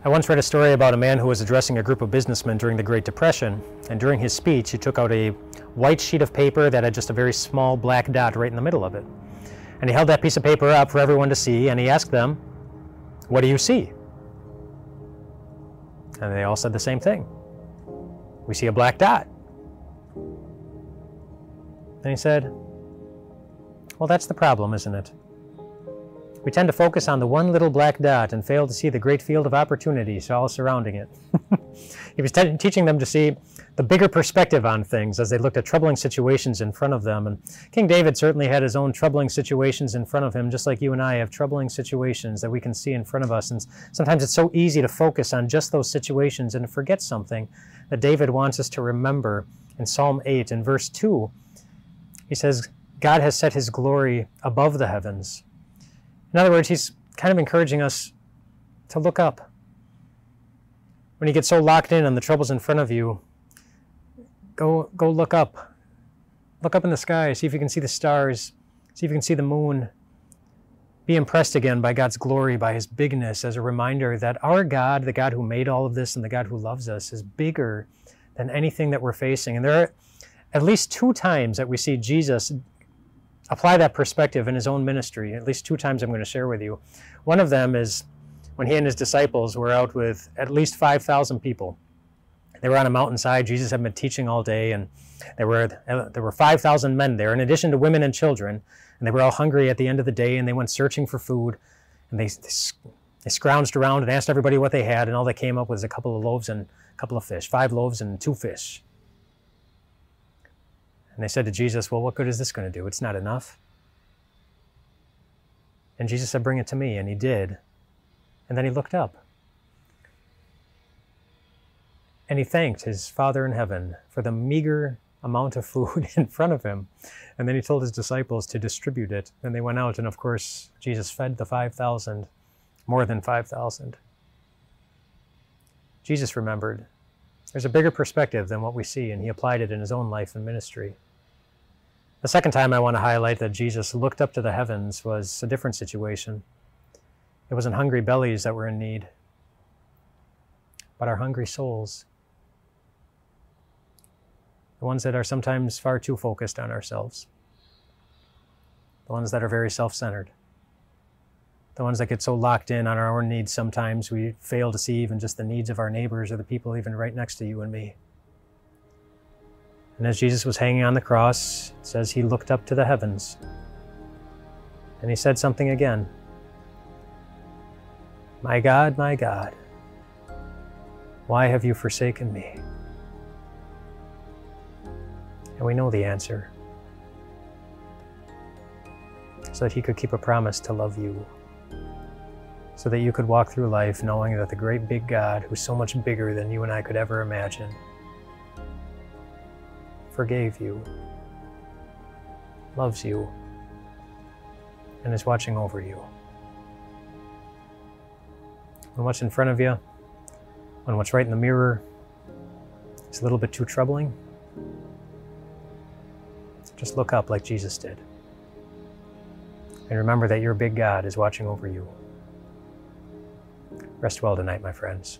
I once read a story about a man who was addressing a group of businessmen during the Great Depression, and during his speech he took out a white sheet of paper that had just a very small black dot right in the middle of it. And he held that piece of paper up for everyone to see, and he asked them, "What do you see?" And they all said the same thing. "We see a black dot." And he said, "Well, that's the problem, isn't it? We tend to focus on the one little black dot and fail to see the great field of opportunities all surrounding it." He was teaching them to see the bigger perspective on things as they looked at troubling situations in front of them. And King David certainly had his own troubling situations in front of him, just like you and I have troubling situations that we can see in front of us. And sometimes it's so easy to focus on just those situations and to forget something that David wants us to remember. In Psalm 8, in verse 2, he says, God has set his glory above the heavens. In other words, he's kind of encouraging us to look up. When you get so locked in on the troubles in front of you, go look up. Look up in the sky, see if you can see the stars, see if you can see the moon. Be impressed again by God's glory, by his bigness, as a reminder that our God, the God who made all of this and the God who loves us, is bigger than anything that we're facing. And there are at least 2 times that we see Jesus apply that perspective in his own ministry. At least 2 times I'm going to share with you. One of them is when he and his disciples were out with at least 5,000 people. They were on a mountainside. Jesus had been teaching all day, and there were 5,000 men there, in addition to women and children. And they were all hungry at the end of the day, and they went searching for food. And they scrounged around and asked everybody what they had, and all they came up with was a couple of loaves and a couple of fish, 5 loaves and 2 fish. And they said to Jesus, "Well, what good is this going to do? It's not enough." And Jesus said, "Bring it to me." And he did. And then he looked up. And he thanked his Father in heaven for the meager amount of food in front of him. And then he told his disciples to distribute it. And they went out, and of course, Jesus fed the 5,000, more than 5,000. Jesus remembered there's a bigger perspective than what we see, and he applied it in his own life and ministry. The second time I want to highlight that Jesus looked up to the heavens was a different situation. It wasn't hungry bellies that were in need, but our hungry souls. The ones that are sometimes far too focused on ourselves. The ones that are very self-centered. The ones that get so locked in on our own needs sometimes we fail to see even just the needs of our neighbors or the people even right next to you and me. And as Jesus was hanging on the cross, it says he looked up to the heavens. And he said something again. my God, why have you forsaken me?" And we know the answer. So that he could keep a promise to love you. So that you could walk through life knowing that the great big God, who's so much bigger than you and I could ever imagine, forgave you, loves you, and is watching over you. When what's in front of you, when what's right in the mirror is a little bit too troubling, just look up like Jesus did. And remember that your big God is watching over you. Rest well tonight, my friends.